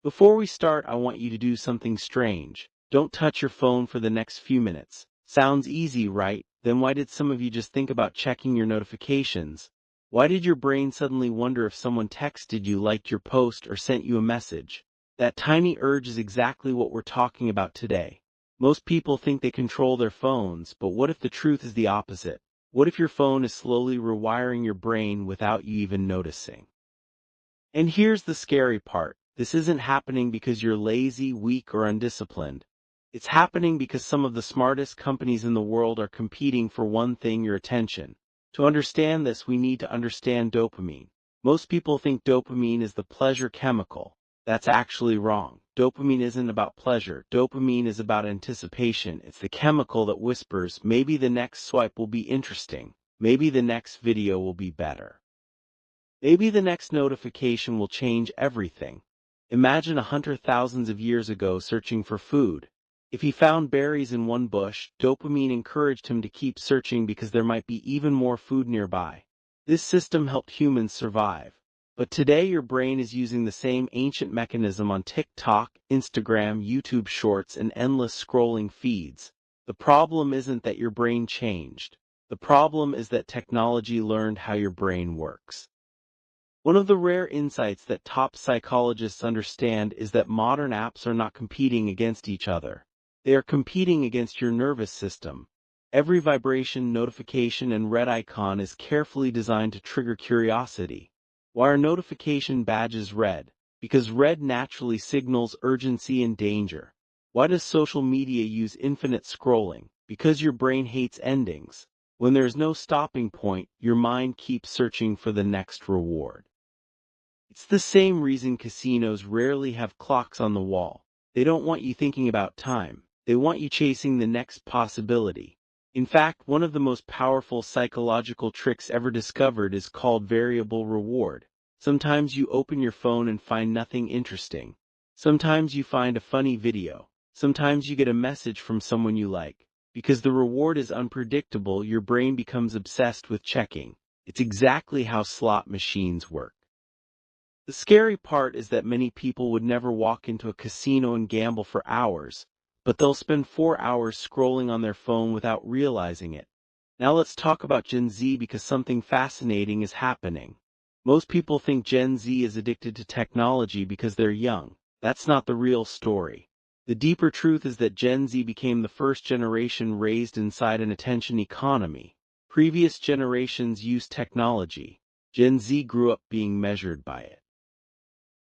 Before we start, I want you to do something strange. Don't touch your phone for the next few minutes. Sounds easy, right? Then why did some of you just think about checking your notifications? Why did your brain suddenly wonder if someone texted you, liked your post, or sent you a message? That tiny urge is exactly what we're talking about today. Most people think they control their phones, but what if the truth is the opposite? What if your phone is slowly rewiring your brain without you even noticing? And here's the scary part. This isn't happening because you're lazy, weak, or undisciplined. It's happening because some of the smartest companies in the world are competing for one thing: your attention. To understand this, we need to understand dopamine. Most people think dopamine is the pleasure chemical. That's actually wrong. Dopamine isn't about pleasure. Dopamine is about anticipation. It's the chemical that whispers, maybe the next swipe will be interesting. Maybe the next video will be better. Maybe the next notification will change everything. Imagine a hunter thousands of years ago searching for food. If he found berries in one bush, dopamine encouraged him to keep searching because there might be even more food nearby. This system helped humans survive. But today your brain is using the same ancient mechanism on TikTok, Instagram, YouTube Shorts, and endless scrolling feeds. The problem isn't that your brain changed. The problem is that technology learned how your brain works. One of the rare insights that top psychologists understand is that modern apps are not competing against each other. They are competing against your nervous system. Every vibration, notification, and red icon is carefully designed to trigger curiosity. Why are notification badges red? Because red naturally signals urgency and danger. Why does social media use infinite scrolling? Because your brain hates endings. When there is no stopping point, your mind keeps searching for the next reward. It's the same reason casinos rarely have clocks on the wall. They don't want you thinking about time. They want you chasing the next possibility. In fact, one of the most powerful psychological tricks ever discovered is called variable reward. Sometimes you open your phone and find nothing interesting. Sometimes you find a funny video. Sometimes you get a message from someone you like. Because the reward is unpredictable, your brain becomes obsessed with checking. It's exactly how slot machines work. The scary part is that many people would never walk into a casino and gamble for hours, but they'll spend 4 hours scrolling on their phone without realizing it. Now let's talk about Gen Z, because something fascinating is happening. Most people think Gen Z is addicted to technology because they're young. That's not the real story. The deeper truth is that Gen Z became the first generation raised inside an attention economy. Previous generations used technology. Gen Z grew up being measured by it.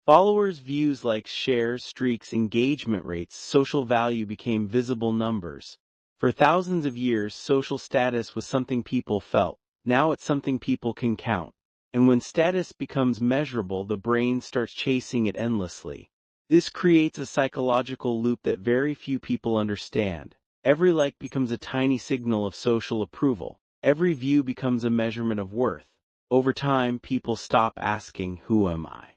Followers, views, likes, shares, streaks, engagement rates, social value became visible numbers. For thousands of years, social status was something people felt. Now it's something people can count. And when status becomes measurable, the brain starts chasing it endlessly. This creates a psychological loop that very few people understand. Every like becomes a tiny signal of social approval. Every view becomes a measurement of worth. Over time, people stop asking, "Who am I?"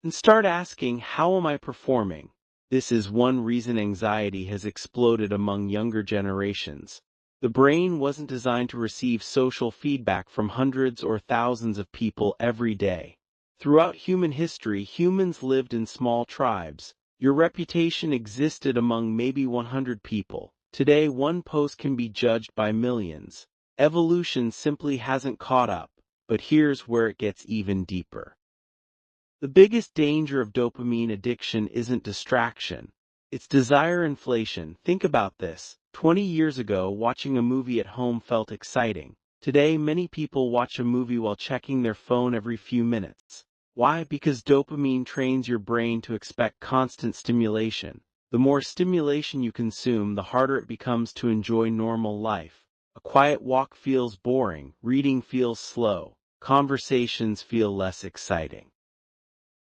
and start asking, "How am I performing?" This is one reason anxiety has exploded among younger generations. The brain wasn't designed to receive social feedback from hundreds or thousands of people every day. Throughout human history, humans lived in small tribes. Your reputation existed among maybe 100 people. Today, one post can be judged by millions. Evolution simply hasn't caught up. But here's where it gets even deeper. The biggest danger of dopamine addiction isn't distraction. It's desire inflation. Think about this. 20 years ago, watching a movie at home felt exciting. Today, many people watch a movie while checking their phone every few minutes. Why? Because dopamine trains your brain to expect constant stimulation. The more stimulation you consume, the harder it becomes to enjoy normal life. A quiet walk feels boring, reading feels slow, conversations feel less exciting.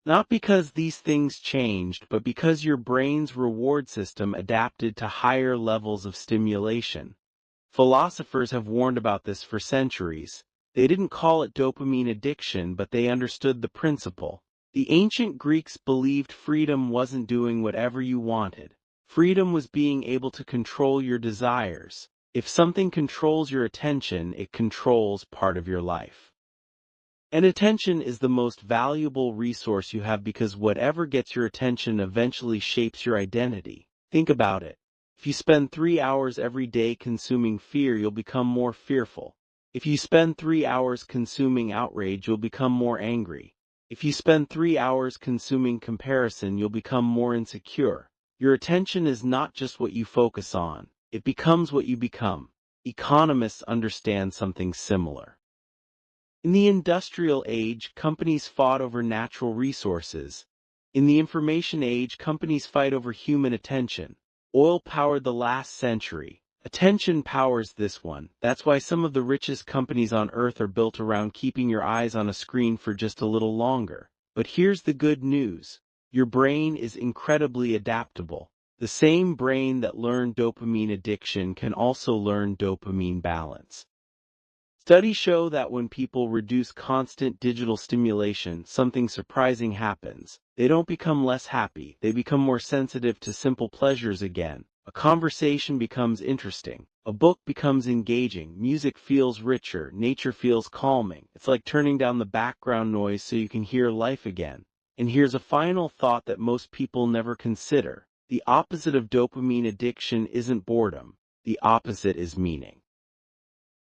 Not because these things changed, but because your brain's reward system adapted to higher levels of stimulation. Philosophers have warned about this for centuries. They didn't call it dopamine addiction, but they understood the principle. The ancient Greeks believed freedom wasn't doing whatever you wanted. Freedom was being able to control your desires. If something controls your attention, it controls part of your life. And attention is the most valuable resource you have because whatever gets your attention eventually shapes your identity. Think about it. If you spend 3 hours every day consuming fear, you'll become more fearful. If you spend 3 hours consuming outrage, you'll become more angry. If you spend 3 hours consuming comparison, you'll become more insecure. Your attention is not just what you focus on, it becomes what you become. Economists understand something similar. In the industrial age, companies fought over natural resources. In the information age, companies fight over human attention. Oil powered the last century. Attention powers this one. That's why some of the richest companies on earth are built around keeping your eyes on a screen for just a little longer. But here's the good news. Your brain is incredibly adaptable. The same brain that learned dopamine addiction can also learn dopamine balance. Studies show that when people reduce constant digital stimulation, something surprising happens. They don't become less happy, they become more sensitive to simple pleasures again. A conversation becomes interesting. A book becomes engaging. Music feels richer. Nature feels calming. It's like turning down the background noise so you can hear life again. And here's a final thought that most people never consider. The opposite of dopamine addiction isn't boredom. The opposite is meaning.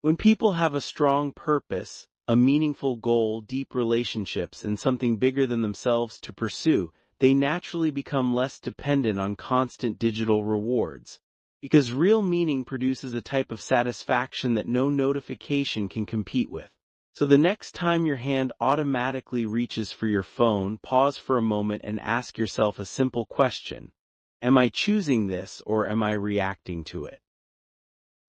When people have a strong purpose, a meaningful goal, deep relationships, and something bigger than themselves to pursue, they naturally become less dependent on constant digital rewards. Because real meaning produces a type of satisfaction that no notification can compete with. So the next time your hand automatically reaches for your phone, pause for a moment and ask yourself a simple question. Am I choosing this or am I reacting to it?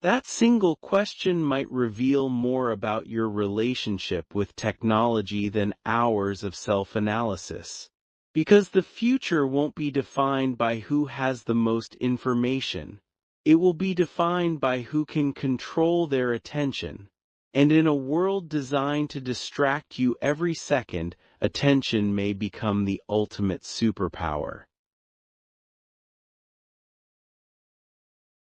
That single question might reveal more about your relationship with technology than hours of self-analysis. Because the future won't be defined by who has the most information. It will be defined by who can control their attention. And in a world designed to distract you every second, attention may become the ultimate superpower.